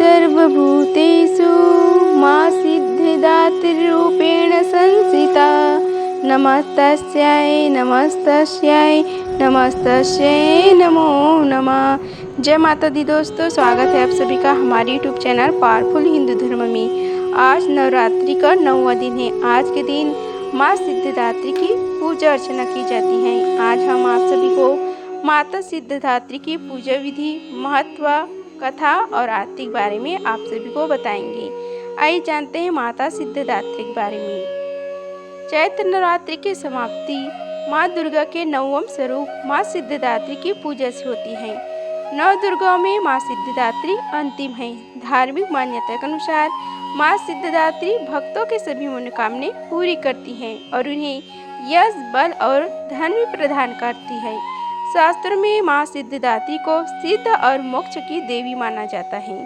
सर्वभूतेषु मां सिद्धिदात्रीरूपेण संस्थिता। नमस्तस्यै नमस्तस्यै नमस्तस्यै नमो नमः। जय माता दी दोस्तों, स्वागत है आप सभी का हमारे YouTube चैनल पावरफुल हिंदू धर्म में। आज नवरात्रि का 9वां दिन है। आज के दिन माँ सिद्धिदात्री की पूजा अर्चना की जाती है। आज हम आप सभी को माता सिद्धिदात्री की पूजा विधि, महत्व, कथा और आरती के बारे में आप सभी को बताएंगे। आइए जानते हैं माता सिद्धिदात्री के बारे में। चैत्र नवरात्रि की समाप्ति माँ दुर्गा के 9वें स्वरूप माँ सिद्धिदात्री की पूजा से होती है। 9 दुर्गाओं में माँ सिद्धिदात्री अंतिम है। धार्मिक मान्यता के अनुसार माँ सिद्धिदात्री भक्तों के सभी मनोकामनाएं पूरी करती हैं और उन्हें यश, बल और धन भी प्रदान करती है। शास्त्रों में माँ सिद्धिदात्री को सिद्ध और मोक्ष की देवी माना जाता है।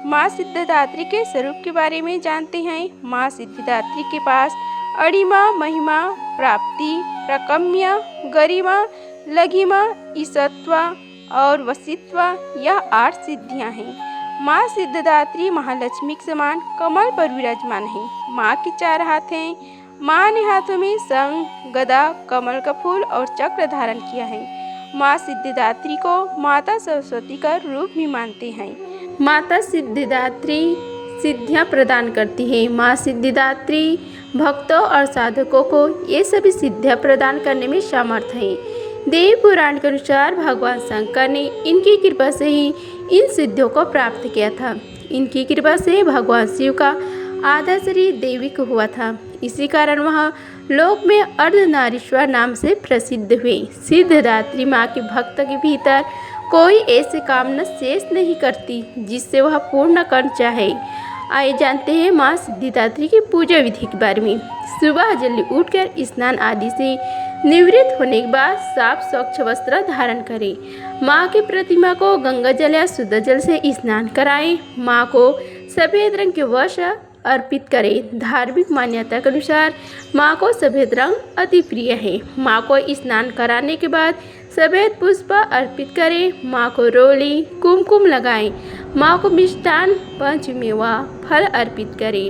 माँ सिद्धिदात्री के स्वरूप के बारे में जानते हैं। माँ सिद्धिदात्री के पास अणिमा, महिमा, प्राप्ति, प्रकम्य, गरिमा, लघिमा, ईशत्व और वसित्व, यह 8 सिद्धियां हैं। माँ सिद्धिदात्री महालक्ष्मी के समान कमल पर विराजमान है। माँ के 4 हाथ हैं। माँ ने हाथों में शंख, गदा, कमल का फूल और चक्र धारण किया है। माँ सिद्धिदात्री को माता सरस्वती का रूप भी मानते हैं। माता सिद्धिदात्री सिद्धियां प्रदान करती है। माँ सिद्धिदात्री भक्तों और साधकों को ये सभी सिद्धियां प्रदान करने में समर्थ है। देव पुराण के अनुसार भगवान शंकर ने इनकी कृपा से ही इन सिद्धियों को प्राप्त किया था। इनकी कृपा से भगवान शिव का आधा शरीर दैविक हुआ था। इसी कारण वह लोक में अर्धनारीश्वर नाम से प्रसिद्ध हुए। सिद्धिदात्री माँ के भक्त के भीतर कोई ऐसे कामना शेष नहीं करती जिससे वह पूर्ण करना चाहे। आइए जानते हैं माँ सिद्धिदात्री की पूजा विधि के बारे में। सुबह जल्दी उठकर स्नान आदि से निवृत्त होने के बाद साफ स्वच्छ वस्त्र धारण करें। माँ की प्रतिमा को गंगा जल या शुद्ध जल से स्नान कराएं। माँ को सफ़ेद रंग के वस्त्र अर्पित करें। धार्मिक मान्यता के अनुसार माँ को सफ़ेद रंग अति प्रिय है। माँ को स्नान कराने के बाद सफ़ेद पुष्प अर्पित करें। माँ को रोली, कुमकुम लगाएं। माँ को मिष्ठान, पंचमेवा, फल अर्पित करें।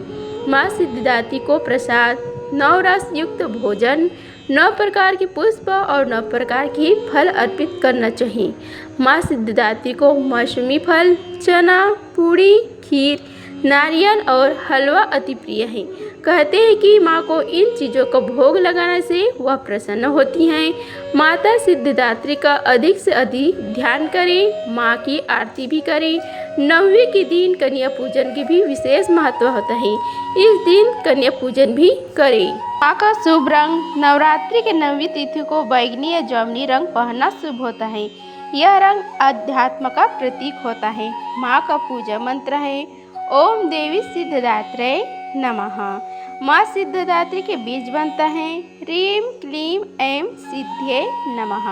माँ सिद्धिदात्री को प्रसाद, 9 रस युक्त भोजन, 9 प्रकार के पुष्प और 9 प्रकार के फल अर्पित करना चाहिए। माँ सिद्धिदात्री को मौसमी फल, चना, पूड़ी, खीर, नारियल और हलवा अति प्रिय है। कहते हैं कि माँ को इन चीज़ों को भोग लगाने से वह प्रसन्न होती हैं। माता सिद्धिदात्री का अधिक से अधिक ध्यान करें। माँ की आरती भी करें। 9वें के दिन कन्या पूजन की भी विशेष महत्व होता है। इस दिन कन्या पूजन भी करें। माँ का शुभ रंग। नवरात्रि के 9वीं तिथि को बैंगनी या जामुनी रंग पहनना शुभ होता है। यह रंग अध्यात्म का प्रतीक होता है। माँ का पूजा मंत्र है ओम देवी सिद्धिदात्रे नमः। माँ सिद्धिदात्री के बीज बनता है ह्रीं क्लीं ऐं सिद्ध्ये नमः।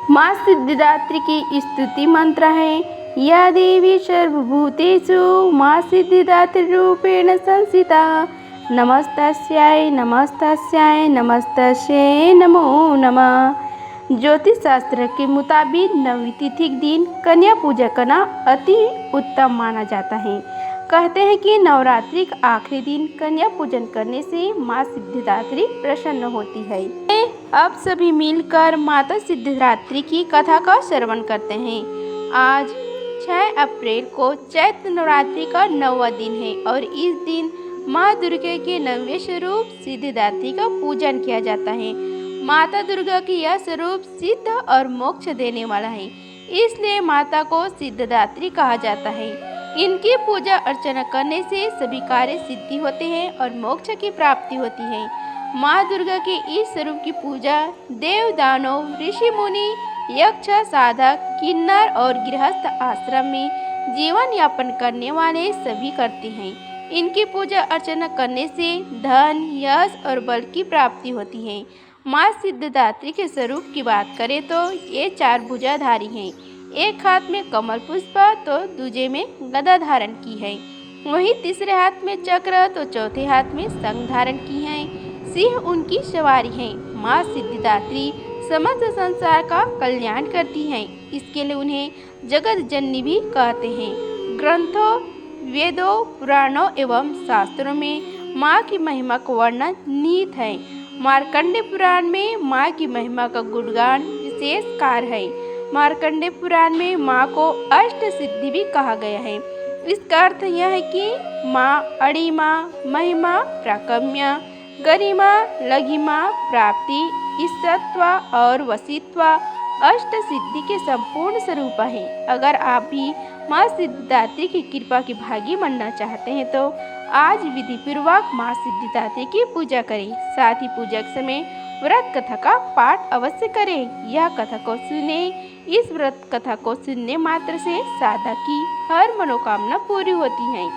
माँ सिद्धिदात्री की स्तुति मंत्र है या देवी सर्वभूतेषु माँ सिद्धिदात्री रूपेण संस्थिता। नमस्तस्यै नमस्तस्यै नमस्तस्यै नमो नमः। ज्योतिष शास्त्र के मुताबिक 9वीं तिथि के दिन कन्या पूजा करना अति उत्तम माना जाता है। कहते हैं कि नवरात्रि का आखिरी दिन कन्या पूजन करने से माँ सिद्धिदात्री प्रसन्न होती है। अब सभी मिलकर माता सिद्धिदात्री की कथा का श्रवण करते हैं। आज 6 अप्रैल को चैत्र नवरात्रि का 9वां दिन है और इस दिन माँ दुर्गा के 9वें स्वरूप सिद्धिदात्री का पूजन किया जाता है। माता दुर्गा की यह स्वरूप सिद्ध और मोक्ष देने वाला है, इसलिए माता को सिद्धिदात्री कहा जाता है। इनकी पूजा अर्चना करने से सभी कार्य सिद्धि होते हैं और मोक्ष की प्राप्ति होती है। माँ दुर्गा के इस स्वरूप की पूजा देव, दानव, ऋषि मुनि, यक्ष, साधक, किन्नर और गृहस्थ आश्रम में जीवन यापन करने वाले सभी करते हैं। इनकी पूजा अर्चना करने से धन, यश और बल की प्राप्ति होती है। माँ सिद्धिदात्री के स्वरूप की बात करें तो ये 4 भुजाधारी हैं। एक हाथ में कमल पुष्प तो दूजे में गदा धारण की है। वहीं तीसरे हाथ में चक्र तो चौथे हाथ में शंख धारण की है। सिंह उनकी सवारी है। माँ सिद्धिदात्री समस्त संसार का कल्याण करती हैं। इसके लिए उन्हें जगत जननी भी कहते हैं। ग्रंथों वेदों, पुराणों एवं शास्त्रों में माँ की महिमा का वर्णन निहित है। मार्कंडेय पुराण में माँ की महिमा का गुणगान विशेष कार्य है। मार्कंडेय पुराण में माँ को अष्ट सिद्धि भी कहा गया है। इसका अर्थ यह है कि माँ अणिमा, महिमा, प्राकम्य, गरिमा, लघिमा, प्राप्ति, ईशत्व और वसित्व अष्ट सिद्धि के संपूर्ण स्वरूप है। अगर आप भी माँ सिद्धिदात्री की कृपा की भागी बनना चाहते हैं तो आज विधि पूर्वक माँ सिद्धिदात्री की पूजा करें। साथ ही पूजा के समय व्रत कथा का पाठ अवश्य करें। यह कथा को सुने। इस व्रत कथा को सुनने मात्र से साधक की हर मनोकामना पूरी होती है।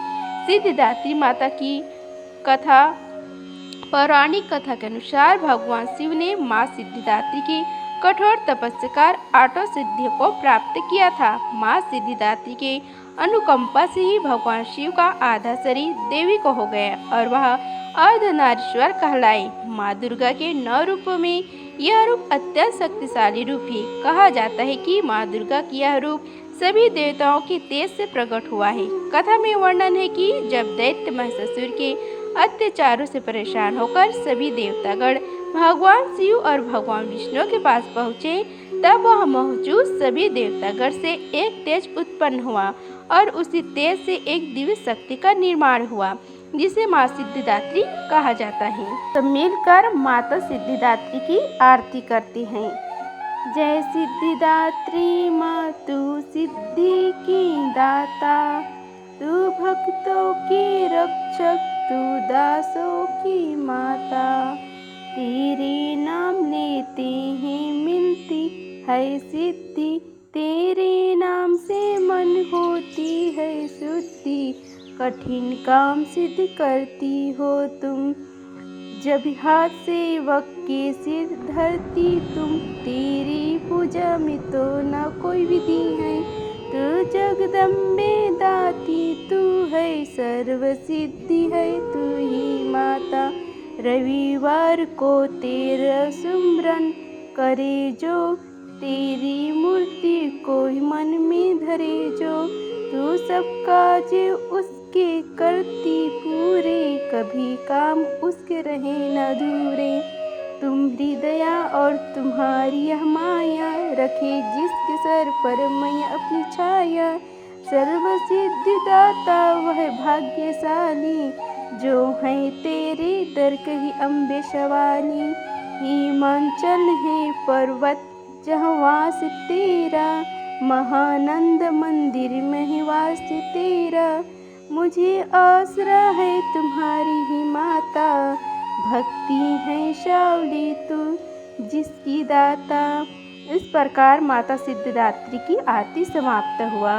सिद्धिदात्री माता की कथा पौराणिक कथा के अनुसार भगवान शिव ने माँ सिद्धिदात्री की कठोर तपस्या कर 8 सिद्धियों को प्राप्त किया था। माँ सिद्धिदात्री के अनुकंपा से ही भगवान शिव का आधा शरीर देवी को हो गया और वह अर्धनारीश्वर कहलाए। माँ दुर्गा के 9 रूपों में यह रूप अत्यंत शक्तिशाली रूप है। कहा जाता है कि माँ दुर्गा का यह रूप सभी देवताओं के तेज से प्रकट हुआ है। कथा में वर्णन है कि जब दैत्य महिषासुर के अत्याचारों से परेशान होकर सभी देवतागण भगवान शिव और भगवान विष्णु के पास पहुँचे, तब वह मौजूद सभी देवतागण से एक तेज उत्पन्न हुआ और उसी तेज से एक दिव्य शक्ति का निर्माण हुआ, जिसे माँ सिद्धिदात्री कहा जाता है। तो मिलकर माता सिद्धिदात्री की आरती करते हैं। जय सिद्धिदात्री माँ, तू सिद्धि की दाता, तू भक्तों की रक्षक, तू दासों की माता। तेरे नाम लेते हैं मिलती है सिद्धि, तेरे नाम से मन होती है शुद्धि। कठिन काम सिद्ध करती हो तुम, जब हाथ सेवक के सिर धरती तुम। तेरी पूजा में तो न कोई विधि है, तू जगदम्बे दाती, तू है सर्व सिद्धि है, तू ही माता। रविवार को तेरा सुमरन करे जो, तेरी मूर्ति को मन में धरे जो। तू सब काज उसके करती पूरे, कभी काम उसके रहे न अधूरे। तुम हृदय और तुम्हारी यह माया, रखे जिसके सर पर मैया अपनी छाया। सर्व सिद्धिदाता वह भाग्यशाली, जो है तेरे दर कही अम्बे सवाली। हिमाचल है पर्वत जहाँ वास तेरा, महानंद मंदिर में वास तेरा। मुझे आसरा है तुम्हारी ही माता, भक्ति है शावली तू जिसकी दाता। इस प्रकार माता सिद्धिदात्री की आरती समाप्त हुआ।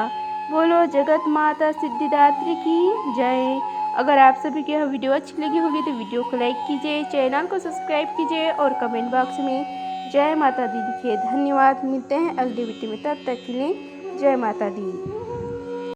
बोलो जगत माता सिद्धिदात्री की जय। अगर आप सभी को यह वीडियो अच्छी लगी होगी तो वीडियो को लाइक कीजिए, चैनल को सब्सक्राइब कीजिए और कमेंट बॉक्स में जय माता दी लिखिए। धन्यवाद। मिलते हैं अगली वीडियो में, तब तक के लिए जय माता दी।